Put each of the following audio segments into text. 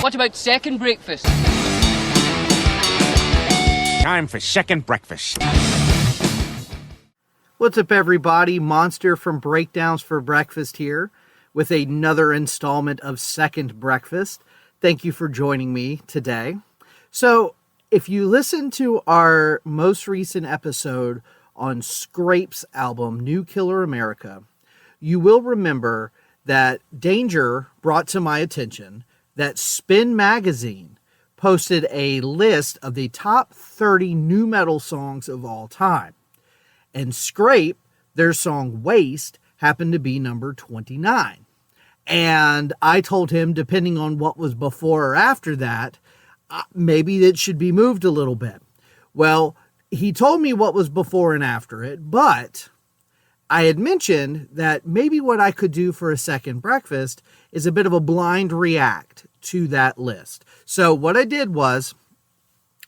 What about second breakfast? Time for second breakfast. What's up, everybody? Monster from Breakdowns for Breakfast here with another installment of Second Breakfast. Thank you for joining me today. So, if you listen to our most recent episode on Scrape's album, New Killer America, you will remember that Danger brought to my attention that Spin Magazine posted a list of the top 30 nu metal songs of all time. And Scrape, their song Waste, happened to be number 29. And I told him, depending on what was before or after that, maybe it should be moved a little bit. Well, he told me what was before and after it, but I had mentioned that maybe what I could do for a second breakfast is a bit of a blind react to that list. So what I did was,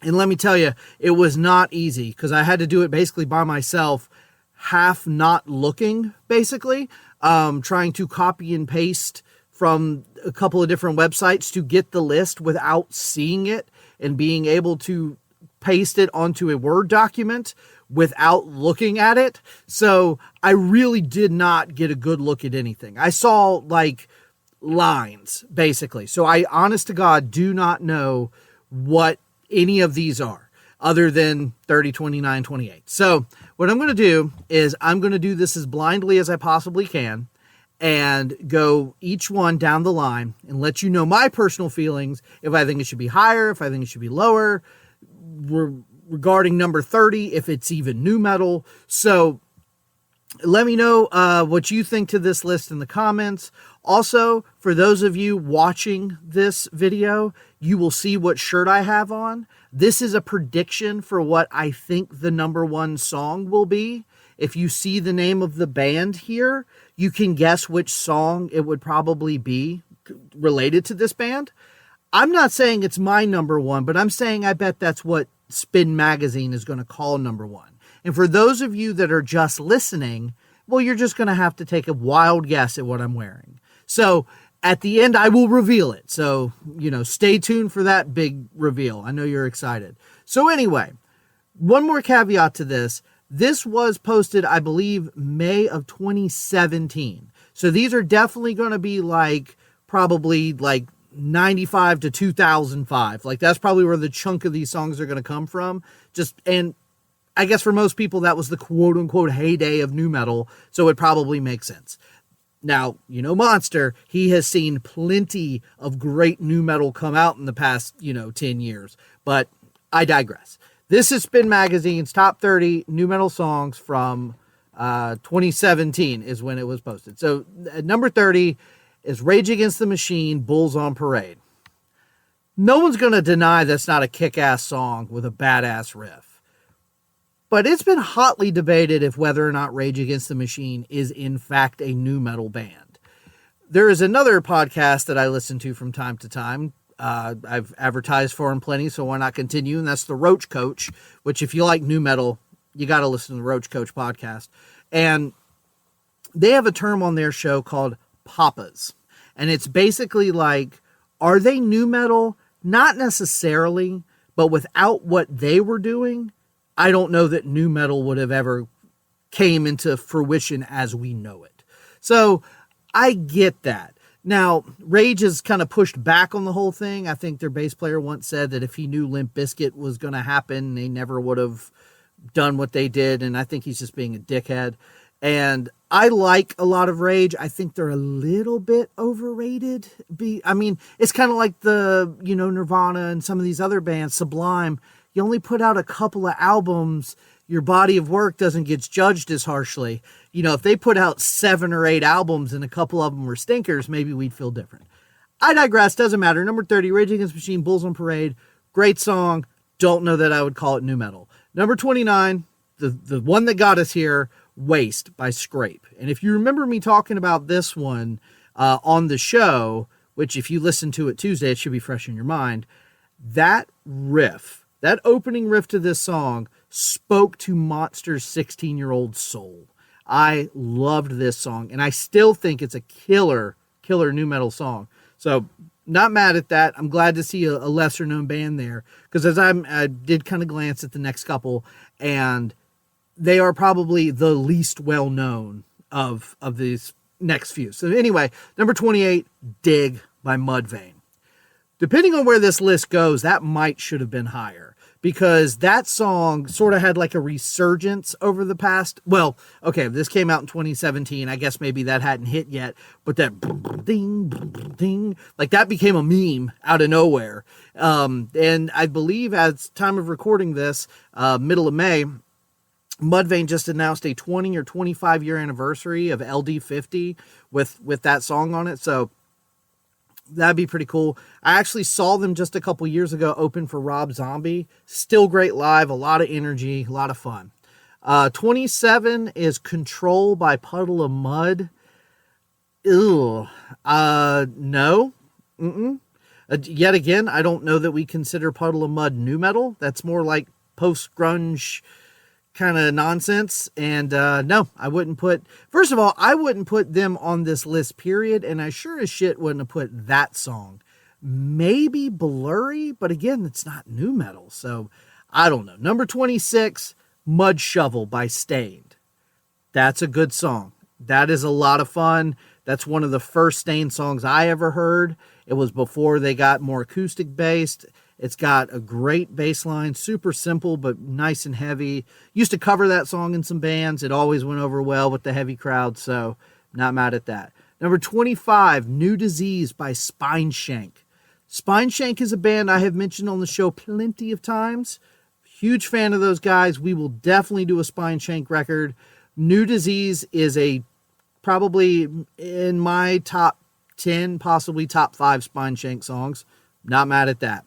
and let me tell you, it was not easy because I had to do it basically by myself, half not looking, basically, trying to copy and paste from a couple of different websites to get the list without seeing it and being able to paste it onto a Word document without looking at it. So I really did not get a good look at anything. I saw like lines, basically. So I, honest to God, do not know what any of these are other than 30, 29, 28. So what I'm going to do is I'm going to do this as blindly as I possibly can and go each one down the line and let you know my personal feelings, if I think it should be higher, if I think it should be lower, regarding number 30, if it's even nu metal. So let me know what you think to this list in the comments. Also, for those of you watching this video, you will see what shirt I have on. This is a prediction for what I think the number one song will be. If you see the name of the band here, you can guess which song it would probably be related to this band. I'm not saying it's my number one, but I'm saying I bet that's what Spin Magazine is going to call number one. And for those of you that are just listening, well, you're just going to have to take a wild guess at what I'm wearing. So at the end, I will reveal it. So, stay tuned for that big reveal. I know you're excited. So anyway, one more caveat to this. This was posted, I believe, May of 2017. So these are definitely going to be probably 95 to 2005. That's probably where the chunk of these songs are going to come from. And I guess for most people, that was the quote unquote heyday of nu metal. So it probably makes sense. Now, Monster, he has seen plenty of great nu metal come out in the past, 10 years, but I digress. This is Spin Magazine's top 30 nu metal songs from 2017 is when it was posted. So at number 30 is Rage Against the Machine, Bulls on Parade. No one's going to deny that's not a kick-ass song with a badass riff. But it's been hotly debated if whether or not Rage Against the Machine is in fact a nu metal band. There is another podcast that I listen to from time to time. I've advertised for them plenty, so why not continue? And that's the Roach Coach, which if you like nu metal, you got to listen to the Roach Coach podcast. And they have a term on their show called Papas. And it's basically are they nu metal? Not necessarily, but without what they were doing, I don't know that nu metal would have ever came into fruition as we know it. So I get that. Now, Rage has kind of pushed back on the whole thing. I think their bass player once said that if he knew Limp Bizkit was going to happen, they never would have done what they did. And I think he's just being a dickhead. And I like a lot of Rage. I think they're a little bit overrated. It's kind of like the, Nirvana and some of these other bands, Sublime. You only put out a couple of albums, your body of work doesn't get judged as harshly. If they put out 7 or 8 albums and a couple of them were stinkers, maybe we'd feel different. I digress, doesn't matter. Number 30, Rage Against the Machine, Bulls on Parade. Great song. Don't know that I would call it nu metal. Number 29, the one that got us here, Waste by Scrape. And if you remember me talking about this one on the show, which if you listen to it Tuesday, it should be fresh in your mind, that riff, that opening riff to this song spoke to Monster's 16-year-old soul. I loved this song, and I still think it's a killer nu metal song. So not mad at that. I'm glad to see a lesser known band there, because I did kind of glance at the next couple, and they are probably the least well known of these next few. So anyway, number 28, Dig by Mudvayne. Depending on where this list goes, that should have been higher, because that song sort of had like a resurgence over the past. Well, okay, this came out in 2017. I guess maybe that hadn't hit yet, but that ding, ding, like that became a meme out of nowhere. And I believe at time of recording this, middle of May, Mudvayne just announced a 20 or 25 year anniversary of LD50 with that song on it. So that'd be pretty cool. I actually saw them just a couple years ago open for Rob Zombie. Still great live, a lot of energy, a lot of fun. 27 is Control by Puddle of Mud. Ew. No. Yet again, I don't know that we consider Puddle of Mud nu metal. That's more like post-grunge kind of nonsense. And no, I wouldn't put, first of all, I wouldn't put them on this list, period. And I sure as shit wouldn't have put that song. Maybe Blurry, but again, it's not nu metal. So I don't know. Number 26, Mud Shovel by Stained. That's a good song. That is a lot of fun. That's one of the first Stained songs I ever heard. It was before they got more acoustic based. It's got a great bass line, super simple, but nice and heavy. Used to cover that song in some bands. It always went over well with the heavy crowd, so not mad at that. Number 25, New Disease by Spineshank. Spineshank is a band I have mentioned on the show plenty of times. Huge fan of those guys. We will definitely do a Spineshank record. New Disease is probably in my top 10, possibly top 5 Spineshank songs. Not mad at that.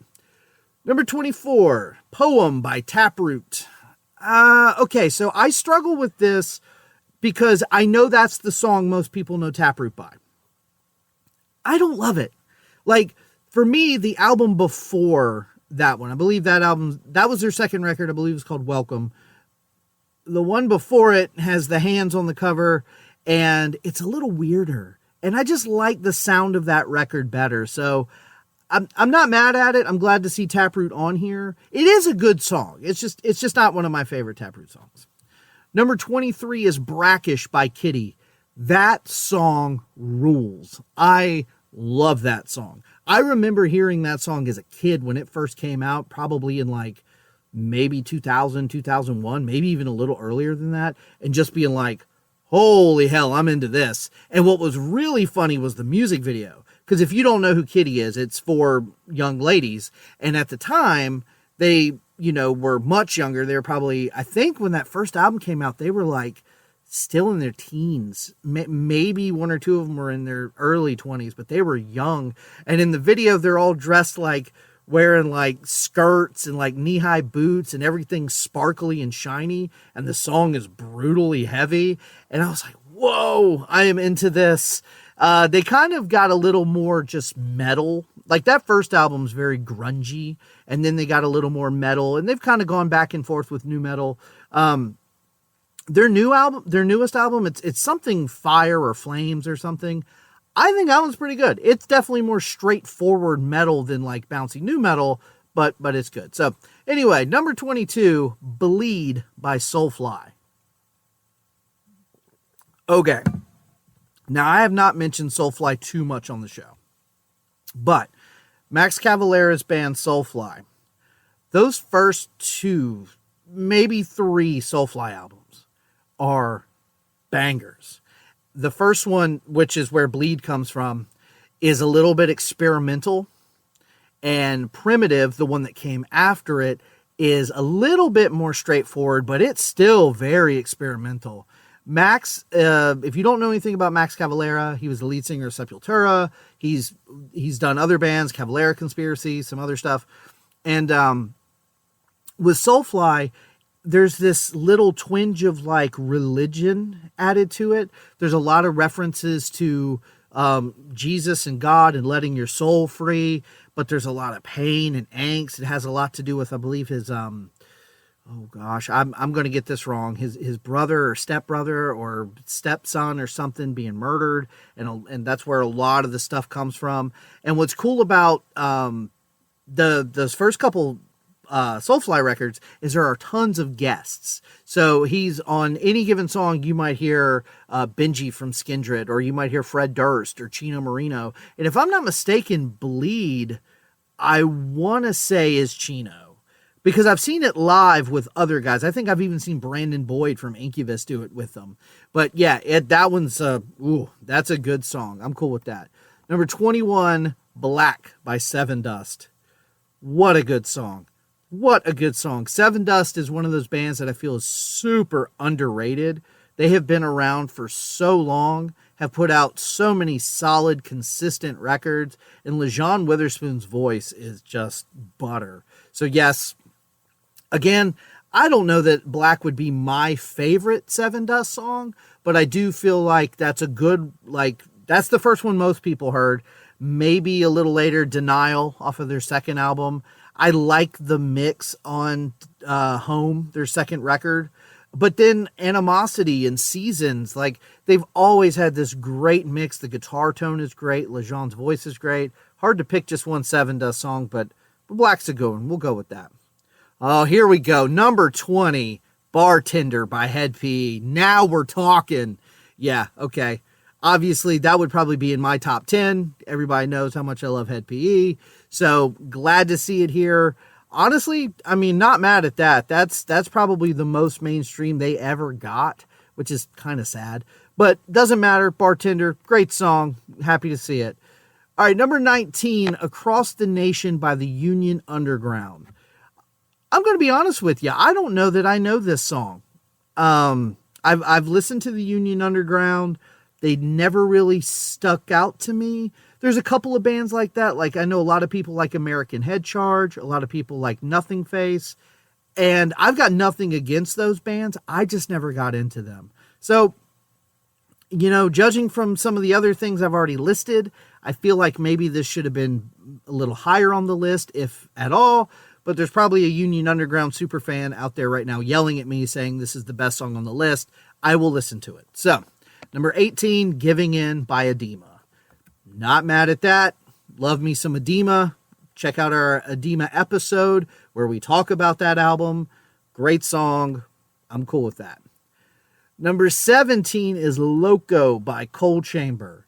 Number 24, Poem by Taproot. Okay, so I struggle with this because I know that's the song most people know Taproot by. I don't love it. Like, for me, the album before that one, I believe that was their second record, I believe it was called Welcome. The one before it has the hands on the cover, and it's a little weirder. And I just like the sound of that record better, so I'm not mad at it. I'm glad to see Taproot on here. It is a good song. It's just not one of my favorite Taproot songs. Number 23 is Brackish by Kitty. That song rules. I love that song. I remember hearing that song as a kid when it first came out, probably in like maybe 2000, 2001, maybe even a little earlier than that, and just being like, holy hell, I'm into this. And what was really funny was the music video. Because if you don't know who Kitty is, it's for young ladies. And at the time, they, were much younger. They were probably, I think when that first album came out, they were like still in their teens. Maybe one or two of them were in their early 20s, but they were young. And in the video, they're all dressed like wearing like skirts and like knee-high boots and everything sparkly and shiny. And the song is brutally heavy. And I was like, whoa, I am into this. They kind of got a little more just metal. Like that first album's very grungy, and then they got a little more metal, and they've kind of gone back and forth with nu metal. Their newest album, it's something Fire or Flames or something. I think that one's pretty good. It's definitely more straightforward metal than like bouncy nu metal, but it's good. So anyway, number 22, Bleed by Soulfly. Okay. Now, I have not mentioned Soulfly too much on the show, but Max Cavalera's band Soulfly, those first 2, maybe 3 Soulfly albums are bangers. The first one, which is where Bleed comes from, is a little bit experimental, and Primitive, the one that came after it, is a little bit more straightforward, but it's still very experimental. Max, if you don't know anything about Max Cavalera, he was the lead singer of Sepultura. He's done other bands, Cavalera Conspiracy, some other stuff. And with Soulfly, there's this little twinge of like religion added to it. There's a lot of references to Jesus and God and letting your soul free, but there's a lot of pain and angst. It has a lot to do with, I believe, his oh gosh, I'm going to get this wrong. His brother or stepbrother or stepson or something being murdered, and that's where a lot of the stuff comes from. And what's cool about those first couple Soulfly records is there are tons of guests. So he's on any given song, you might hear Benji from Skindred, or you might hear Fred Durst or Chino Marino. And if I'm not mistaken, Bleed, I want to say is Chino, because I've seen it live with other guys. I think I've even seen Brandon Boyd from Incubus do it with them. But yeah, that one's that's a good song. I'm cool with that. Number 21, Black by Seven Dust. What a good song. What a good song. Seven Dust is one of those bands that I feel is super underrated. They have been around for so long, have put out so many solid, consistent records, and LeJean Witherspoon's voice is just butter. So yes, again, I don't know that Black would be my favorite Seven Dust song, but I do feel like that's a good, that's the first one most people heard. Maybe a little later, Denial off of their second album. I like the mix on Home, their second record. But then Animosity and Seasons, they've always had this great mix. The guitar tone is great. LeJean's voice is great. Hard to pick just one Seven Dust song, but Black's a good one. We'll go with that. Oh, here we go. Number 20, Bartender by Hed PE. Now we're talking. Yeah, okay. Obviously, that would probably be in my top 10. Everybody knows how much I love Hed PE. So glad to see it here. Honestly, I mean, not mad at that. That's probably the most mainstream they ever got, which is kind of sad. But doesn't matter. Bartender, great song. Happy to see it. All right, number 19, Across the Nation by the Union Underground. I'm going to be honest with you. I don't know that I know this song. I've listened to the Union Underground. They never really stuck out to me. There's a couple of bands like that. Like, I know a lot of people like American Head Charge. A lot of people like Nothing Face. And I've got nothing against those bands. I just never got into them. So, judging from some of the other things I've already listed, I feel like maybe this should have been a little higher on the list, if at all. But there's probably a Union Underground super fan out there right now yelling at me saying this is the best song on the list. I will listen to it. So, number 18, Giving In by Edema. Not mad at that. Love me some Edema. Check out our Edema episode where we talk about that album. Great song. I'm cool with that. Number 17 is Loco by Cold Chamber.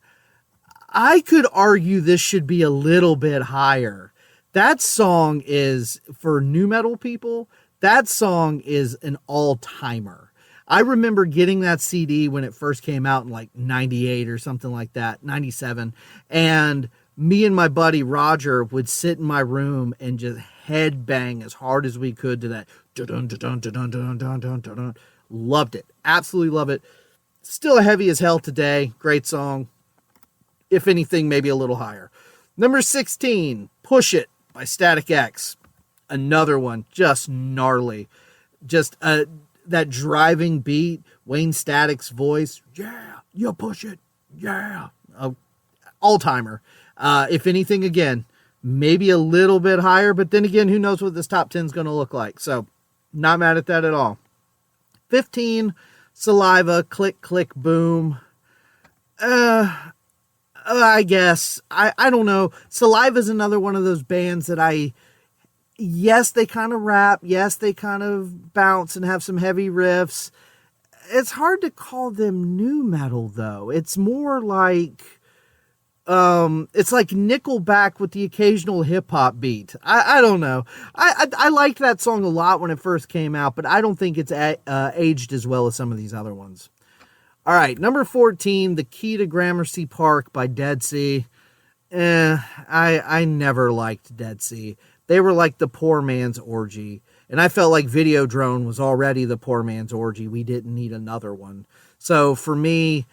I could argue this should be a little bit higher. That song is, for nu metal people, that song is an all-timer. I remember getting that CD when it first came out in 98 or something like that, 97. And me and my buddy Roger would sit in my room and just headbang as hard as we could to that. Dun, dun, dun, dun, dun, dun, dun, dun, dun, dun. Loved it. Absolutely love it. Still heavy as hell today. Great song. If anything, maybe a little higher. Number 16, Push It by Static X. Another one, just gnarly. Just that driving beat, Wayne Static's voice. Yeah, you push it. Yeah. All-timer. If anything, again, maybe a little bit higher, but then again, who knows what this top 10 is going to look like. So, not mad at that at all. 15, Saliva, Click, Click, Boom. I guess. I don't know. Saliva's another one of those bands that yes, they kind of rap. Yes, they kind of bounce and have some heavy riffs. It's hard to call them nu metal, though. It's more like, it's like Nickelback with the occasional hip hop beat. I don't know. I liked that song a lot when it first came out, but I don't think it's aged as well as some of these other ones. All right, number 14, The Key to Gramercy Park by Dead Sea. I never liked Dead Sea. They were like the poor man's orgy. And I felt like Videodrone was already the poor man's orgy. We didn't need another one. So for me,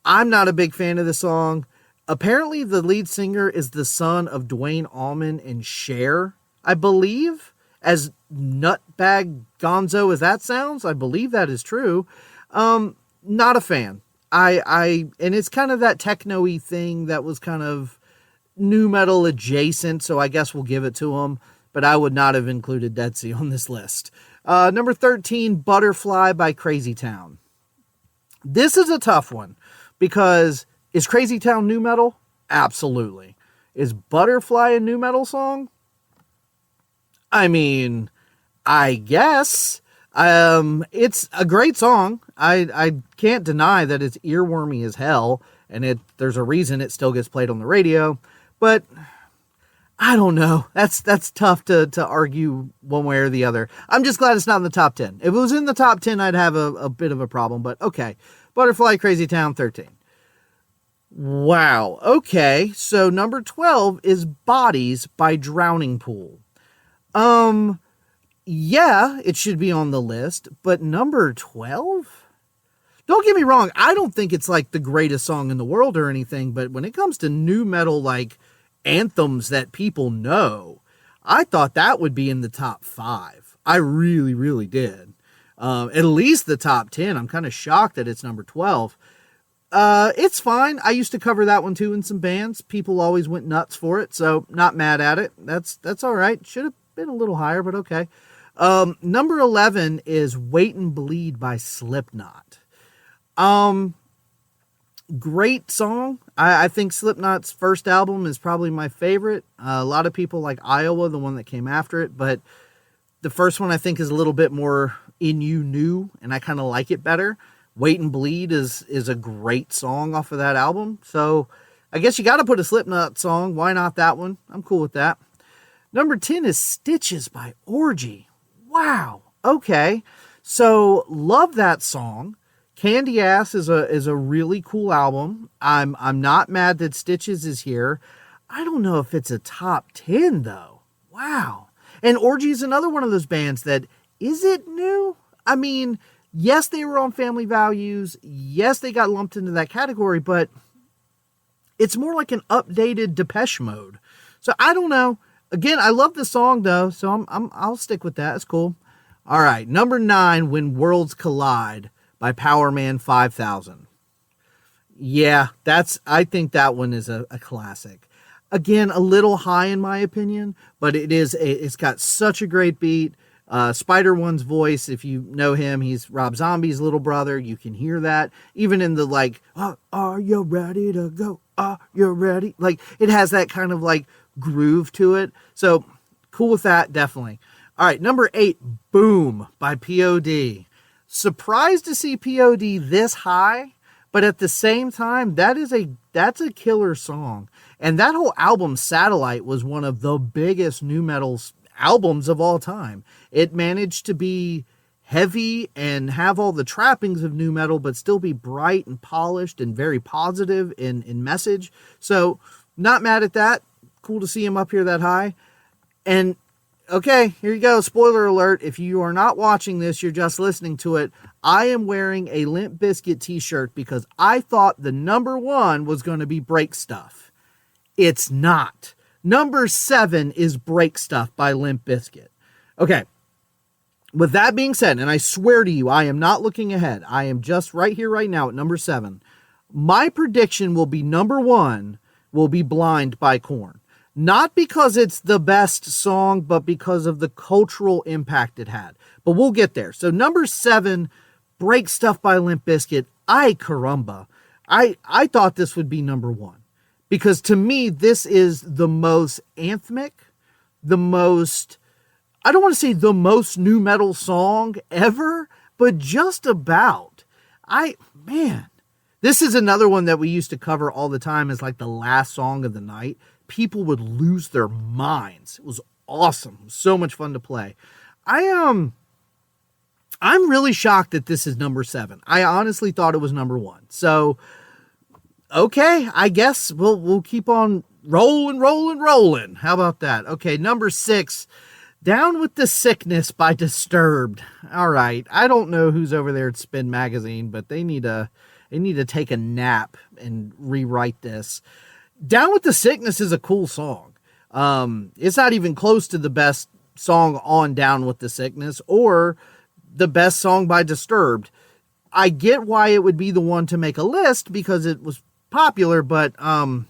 I'm not a big fan of the song. Apparently the lead singer is the son of Dwayne Allman and Cher, I believe. As nutbag gonzo as that sounds, I believe that is true. Not a fan. And it's kind of that techno-y thing that was kind of nu metal adjacent, so I guess we'll give it to them. But I would not have included Dead Sea on this list. Number 13, Butterfly by Crazy Town. This is a tough one because is Crazy Town nu metal? Absolutely. Is Butterfly a nu metal song? I mean, I guess. It's a great song. I can't deny that it's earwormy as hell, and there's a reason it still gets played on the radio, but I don't know. That's tough to argue one way or the other. I'm just glad it's not in the top 10. If it was in the top 10, I'd have a bit of a problem, but okay. Butterfly, Crazy Town, 13. Wow. Okay. So number 12 is Bodies by Drowning Pool. Yeah, it should be on the list, but number 12? Don't get me wrong. I don't think it's like the greatest song in the world or anything, but when it comes to nu metal, like anthems that people know, I thought that would be in the top 5. I really, really did. At least the top 10. I'm kind of shocked that it's number 12. It's fine. I used to cover that one too in some bands. People always went nuts for it, so not mad at it. That's all right. Should have been a little higher, but okay. Number 11 is Wait and Bleed by Slipknot. Great song. I think Slipknot's first album is probably my favorite. A lot of people like Iowa, the one that came after it, but the first one I think is a little bit more new, and I kind of like it better. Wait and Bleed is a great song off of that album. So I guess you got to put a Slipknot song. Why not that one? I'm cool with that. Number 10 is Stitches by Orgy. Wow. Okay. So love that song. Candy Ass is a really cool album. I'm not mad that Stitches is here. I don't know if it's a top 10 though. Wow. And Orgy is another one of those bands that, is it new? I mean, yes, they were on Family Values. Yes, they got lumped into that category, but it's more like an updated Depeche Mode. So I don't know. Again, I love the song though, so I'll stick with that. It's cool. All right, number 9, When Worlds Collide by Powerman 5000. Yeah, I think that one is a classic. Again, a little high in my opinion, but it's got such a great beat. Spider One's voice, if you know him, he's Rob Zombie's little brother. You can hear that even in the like, oh, are you ready to go? Are you ready? Like it has that kind of like groove to it. So cool with that, definitely. All right, number 8, Boom by POD. Surprised to see POD this high, but at the same time, that's a killer song. And that whole album, Satellite, was one of the biggest nu metal albums of all time. It managed to be heavy and have all the trappings of nu metal, but still be bright and polished and very positive in message. So not mad at that. Cool to see him up here that high. And okay, here you go. Spoiler alert. If you are not watching this, you're just listening to it. I am wearing a Limp Bizkit t-shirt because I thought the number 1 was going to be Break Stuff. It's not. Number 7 is Break Stuff by Limp Bizkit. Okay. With that being said, and I swear to you, I am not looking ahead. I am just right here, right now at number 7. My prediction will be number 1 will be Blind by Korn. Not because it's the best song, but because of the cultural impact it had. But we'll get there. So number 7, Break Stuff by Limp Bizkit. Ay caramba. I thought this would be number 1. Because to me, this is the most anthemic, the most, I don't want to say the most nu metal song ever, but just about. This is another one that we used to cover all the time as like the last song of the night. People would lose their minds. It was awesome. It was so much fun to play. I'm really shocked that this is number 7. I honestly thought it was number 1. So, okay, I guess we'll keep on rolling. How about that? Okay, number 6, Down with the Sickness by Disturbed. All right, I don't know who's over there at Spin Magazine, but they need to take a nap and rewrite this. Down with the Sickness is a cool song. It's not even close to the best song on Down with the Sickness or the best song by Disturbed. I get why it would be the one to make a list because it was popular, but I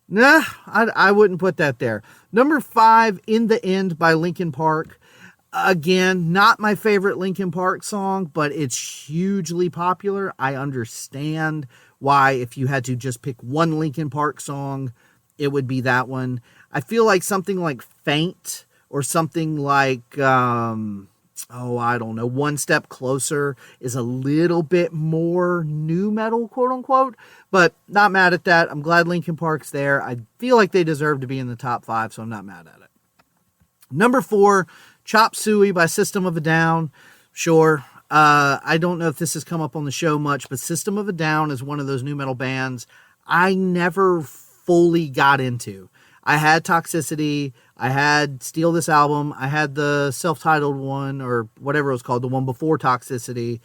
wouldn't put that there. Number 5, In the End by Linkin Park. Again, not my favorite Linkin Park song, but it's hugely popular. I understand why, if you had to just pick one Linkin Park song, it would be that one. I feel like something like Faint or something like, I don't know, One Step Closer is a little bit more nu metal, quote unquote, but not mad at that. I'm glad Linkin Park's there. I feel like they deserve to be in the top 5, so I'm not mad at it. Number 4, Chop Suey by System of a Down. Sure. I don't know if this has come up on the show much, but System of a Down is one of those nu metal bands I never fully got into. I had Toxicity, I had Steal This Album, I had the self-titled one, or whatever it was called, the one before Toxicity.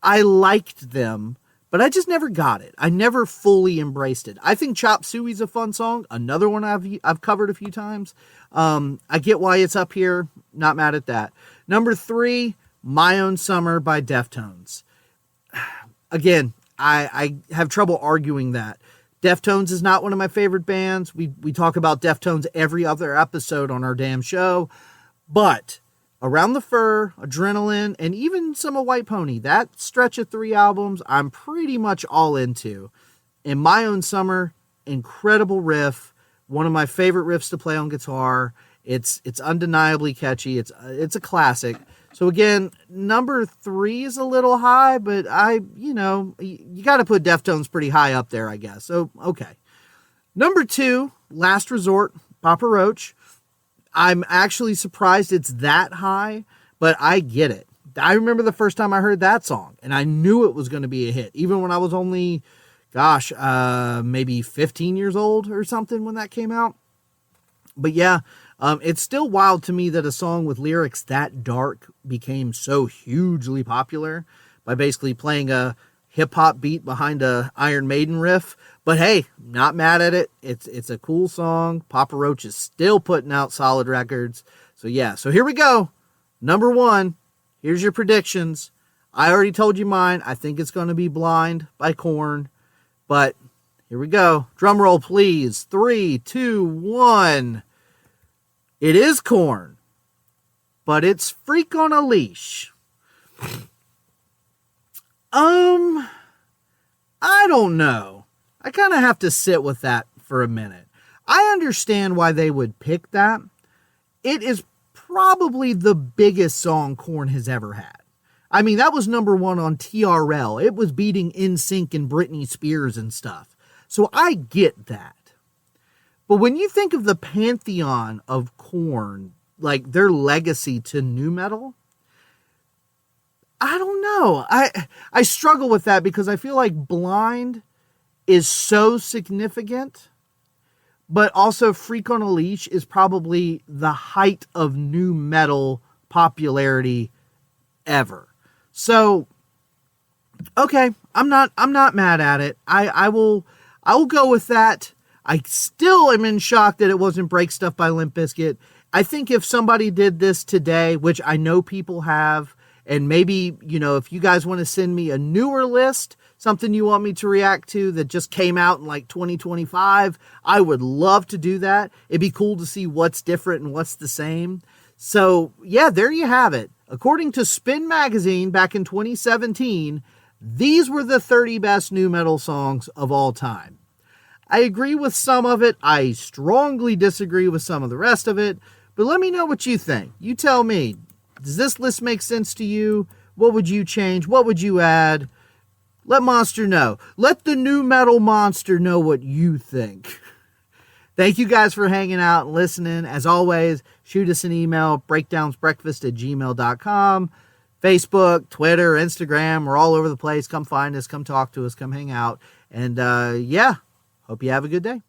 I liked them, but I just never got it. I never fully embraced it. I think Chop Suey's a fun song. Another one I've covered a few times. I get why it's up here. Not mad at that. Number 3, My Own Summer by Deftones. Again, I have trouble arguing that. Deftones is not one of my favorite bands. We talk about Deftones every other episode on our damn show. But Around the Fur, Adrenaline, and even some of White Pony, that stretch of 3 albums, I'm pretty much all into. In My Own Summer, incredible riff, one of my favorite riffs to play on guitar. It's undeniably catchy. It's a classic. So again, number 3 is a little high, but you got to put Deftones pretty high up there, I guess. So, okay. Number 2, Last Resort, Papa Roach. I'm actually surprised it's that high, but I get it. I remember the first time I heard that song, and I knew it was going to be a hit, even when I was only, maybe 15 years old or something when that came out. But yeah, it's still wild to me that a song with lyrics that dark became so hugely popular by basically playing a hip-hop beat behind a Iron Maiden riff. But hey, not mad at it. It's a cool song. Papa Roach is still putting out solid records. So yeah, so here we go. Number 1, here's your predictions. I already told you mine. I think it's going to be Blind by Korn. But here we go. Drum roll, please. 3, 2, 1. It is Korn, but it's Freak on a Leash. I don't know. I kind of have to sit with that for a minute. I understand why they would pick that. It is probably the biggest song Korn has ever had. I mean, that was number 1 on TRL. It was beating NSYNC and Britney Spears and stuff. So I get that. But when you think of the pantheon of Korn, like their legacy to nu metal, I don't know. I struggle with that because I feel like Blind is so significant, but also Freak on a Leash is probably the height of nu metal popularity ever. So, okay, I'm not mad at it. I will go with that. I still am in shock that it wasn't Break Stuff by Limp Bizkit. I think if somebody did this today, which I know people have, and maybe, if you guys want to send me a newer list, something you want me to react to that just came out in like 2025, I would love to do that. It'd be cool to see what's different and what's the same. So yeah, there you have it. According to Spin Magazine back in 2017, these were the 30 best nu metal songs of all time. I agree with some of it. I strongly disagree with some of the rest of it. But let me know what you think. You tell me. Does this list make sense to you? What would you change? What would you add? Let Monster know. Let the NuMetal Monster know what you think. Thank you guys for hanging out and listening. As always, shoot us an email, breakdownsbreakfast@gmail.com. Facebook, Twitter, Instagram. We're all over the place. Come find us. Come talk to us. Come hang out. And hope you have a good day.